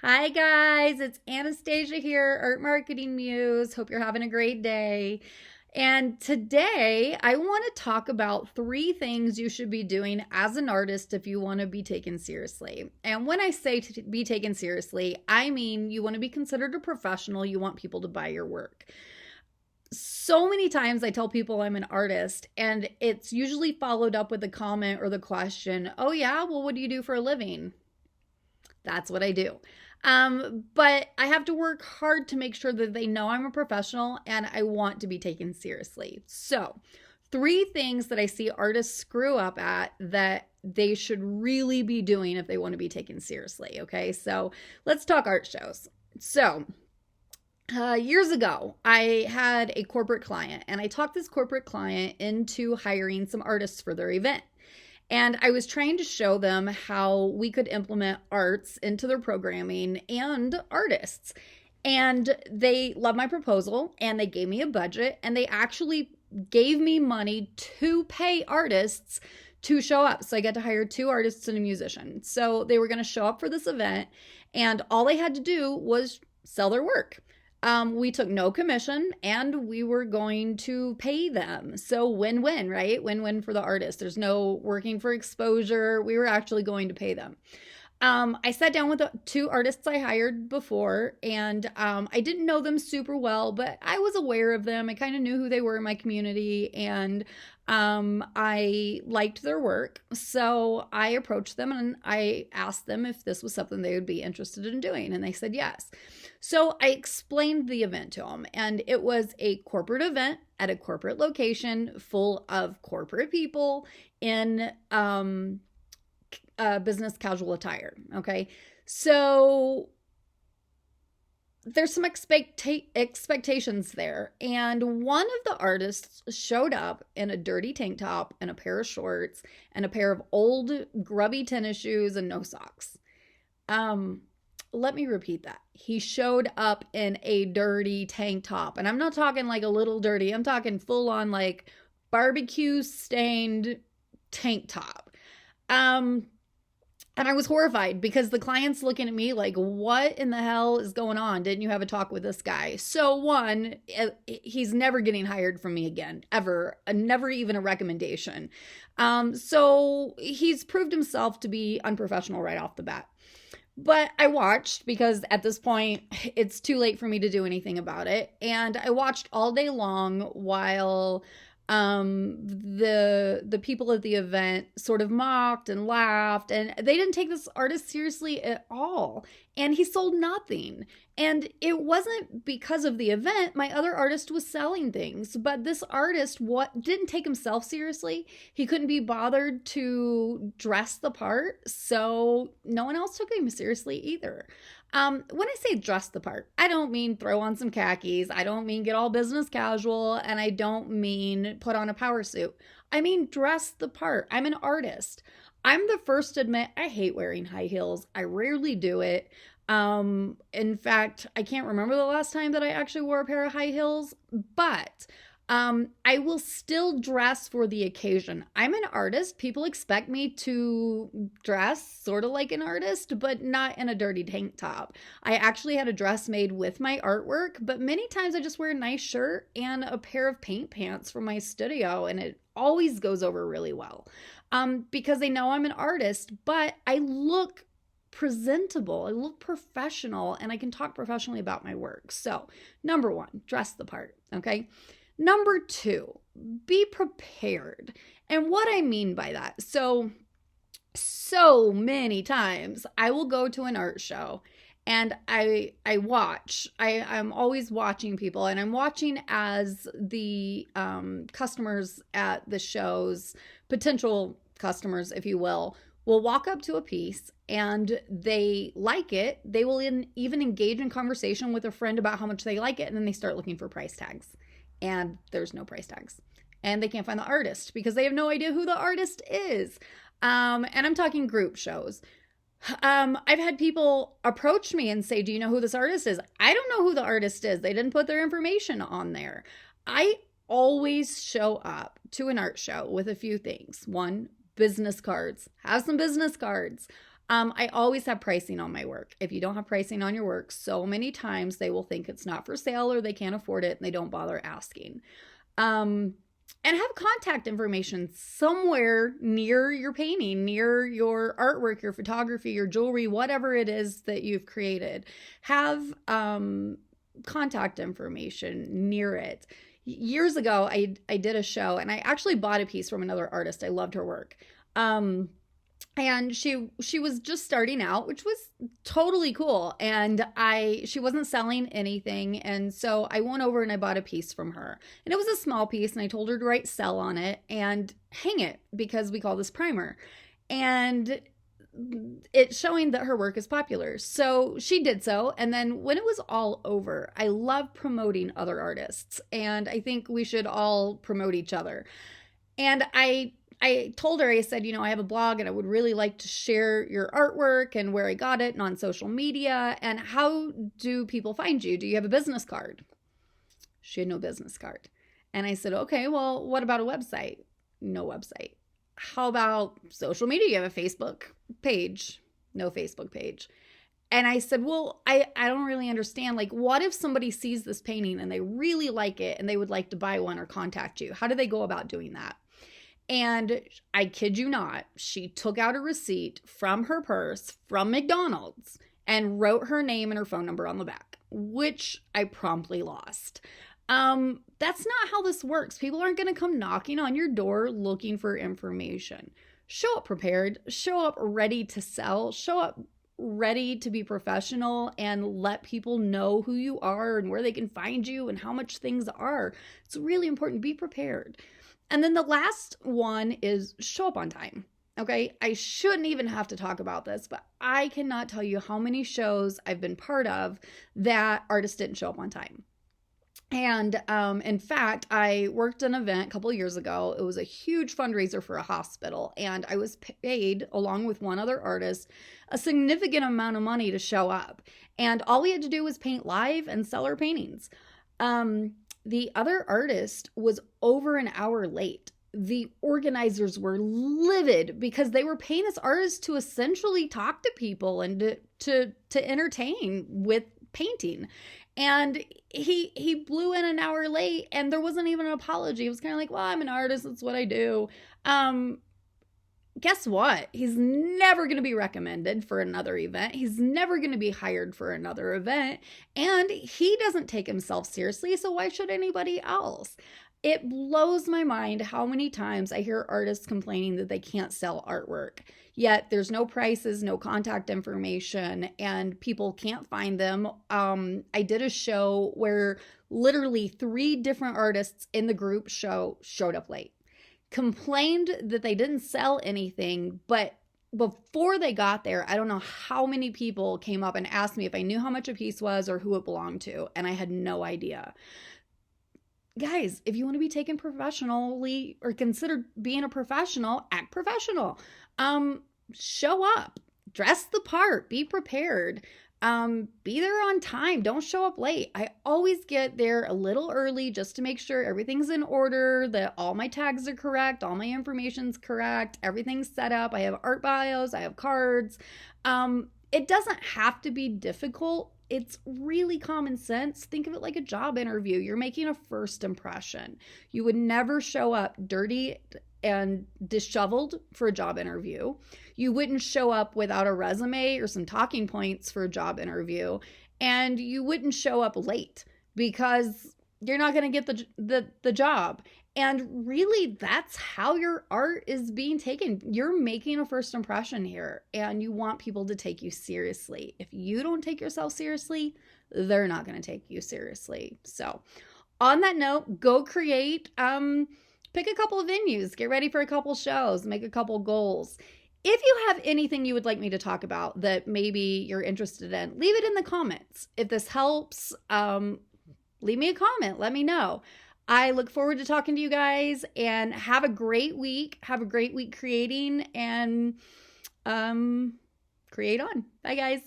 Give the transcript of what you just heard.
Hi guys, it's Anastasia here, Art Marketing Muse. Hope you're having a great day. And today I want to talk about three things you should be doing as an artist if you want to be taken seriously. And when I say to be taken seriously, I mean you want to be considered a professional, you want people to buy your work. So many times I tell people I'm an artist, and it's usually followed up with the comment or the question, "Oh, yeah, well, what do you do for a living?" That's what I do. But I have to work hard to make sure that they know I'm a professional and I want to be taken seriously. So, three things that I see artists screw up at that they should really be doing if they want to be taken seriously. Okay, so let's talk art shows. Years ago, I had a corporate client, and I talked this corporate client into hiring some artists for their event. And I was trying to show them how we could implement arts into their programming and artists. And they loved my proposal and they gave me a budget and they actually gave me money to pay artists to show up. So I got to hire two artists and a musician. So they were going to show up for this event and all they had to do was sell their work. We took no commission and we were going to pay them. So win-win, right? Win-win for the artist. There's no working for exposure. We were actually going to pay them. I sat down with the two artists I hired before, and I didn't know them super well, but I was aware of them. I kind of knew who they were in my community, and I liked their work. So I approached them and I asked them if this was something they would be interested in doing, and they said yes. So I explained the event to them, and it was a corporate event at a corporate location full of corporate people in business casual attire. Okay. So there's some expectations there. And one of the artists showed up in a dirty tank top and a pair of shorts and a pair of old grubby tennis shoes and no socks. Let me repeat that. He showed up in a dirty tank top. And I'm not talking like a little dirty. I'm talking full on like barbecue stained tank top. And I was horrified because the client's looking at me like, what in the hell is going on? Didn't you have a talk with this guy? So one, he's never getting hired from me again, ever, never even a recommendation. So he's proved himself to be unprofessional right off the bat. But I watched because at this point it's too late for me to do anything about it. And I watched all day long while the people at the event sort of mocked and laughed, and they didn't take this artist seriously at all, and he sold nothing. And it wasn't because of the event. My other artist was selling things, but this artist didn't take himself seriously. He couldn't be bothered to dress the part, so no one else took him seriously either. When I say dress the part, I don't mean throw on some khakis. I don't mean get all business casual, and I don't mean put on a power suit. I mean dress the part. I'm an artist. I'm the first to admit I hate wearing high heels. I rarely do it. In fact, I can't remember the last time that I actually wore a pair of high heels, but I will still dress for the occasion. I'm an artist. People expect me to dress sort of like an artist, but not in a dirty tank top. I actually had a dress made with my artwork, but many times I just wear a nice shirt and a pair of paint pants from my studio, and it always goes over really well. Because they know I'm an artist, but I look presentable, I look professional, and I can talk professionally about my work. So, number one, dress the part, okay? Number two, be prepared. And what I mean by that, so many times I will go to an art show and I'm always watching people, and I'm watching as the customers at the shows, potential customers, if you will walk up to a piece and they like it. They will even engage in conversation with a friend about how much they like it, and then they start looking for price tags. And there's no price tags. And they can't find the artist because they have no idea who the artist is. And I'm talking group shows. I've had people approach me and say, do you know who this artist is? I don't know who the artist is. They didn't put their information on there. I always show up to an art show with a few things. One, business cards. Have some business cards. I always have pricing on my work. If you don't have pricing on your work, so many times they will think it's not for sale or they can't afford it and they don't bother asking. And have contact information somewhere near your painting, near your artwork, your photography, your jewelry, whatever it is that you've created. Have contact information near it. Years ago, I did a show and I actually bought a piece from another artist. I loved her work. And she was just starting out, which was totally cool. And she wasn't selling anything. And so I went over and I bought a piece from her. And it was a small piece, and I told her to write sell on it and hang it, because we call this primer. And it's showing that her work is popular. So she did so. And then when it was all over, I love promoting other artists. And I think we should all promote each other. And I told her, I said, I have a blog and I would really like to share your artwork and where I got it and on social media. And how do people find you? Do you have a business card? She had no business card. And I said, okay, well, what about a website? No website. How about social media? You have a Facebook page? No Facebook page. And I said, well, I don't really understand. Like, what if somebody sees this painting and they really like it and they would like to buy one or contact you? How do they go about doing that? And I kid you not, she took out a receipt from her purse from McDonald's and wrote her name and her phone number on the back, which I promptly lost. That's not how this works. People aren't going to come knocking on your door looking for information. Show up prepared, show up ready to sell, show up ready to be professional, and let people know who you are and where they can find you and how much things are. It's really important. Be prepared. And then the last one is show up on time. Okay, I shouldn't even have to talk about this, but I cannot tell you how many shows I've been part of that artists didn't show up on time. And in fact, I worked an event a couple of years ago. It was a huge fundraiser for a hospital, and I was paid, along with one other artist, a significant amount of money to show up. And all we had to do was paint live and sell our paintings. The other artist was over an hour late. The organizers were livid because they were paying this artist to essentially talk to people and to entertain with painting. And he blew in an hour late, and there wasn't even an apology. It was kind of like, well, I'm an artist. That's what I do. Guess what? He's never going to be recommended for another event. He's never going to be hired for another event. And he doesn't take himself seriously, so why should anybody else? It blows my mind how many times I hear artists complaining that they can't sell artwork. Yet there's no prices, no contact information, and people can't find them. I did a show where literally 3 different artists in the group showed up late. Complained that they didn't sell anything, but before they got there, I don't know how many people came up and asked me if I knew how much a piece was or who it belonged to, and I had no idea. Guys, if you want to be taken professionally or considered being a professional, act professional. Show up, dress the part, be prepared. Be there on time. Don't show up late. I always get there a little early just to make sure everything's in order, that all my tags are correct, all my information's correct, everything's set up. I have art bios, I have cards. It doesn't have to be difficult. It's really common sense. Think of it like a job interview. You're making a first impression. You would never show up dirty and disheveled for a job interview. You wouldn't show up without a resume or some talking points for a job interview. And you wouldn't show up late because you're not going to get the job. And really, that's how your art is being taken. You're making a first impression here, and you want people to take you seriously. If you don't take yourself seriously, they're not going to take you seriously. So on that note, go create, pick a couple of venues, get ready for a couple shows, make a couple goals. If you have anything you would like me to talk about that maybe you're interested in, leave it in the comments. If this helps, leave me a comment. Let me know. I look forward to talking to you guys, and have a great week. Have a great week creating, and create on. Bye, guys.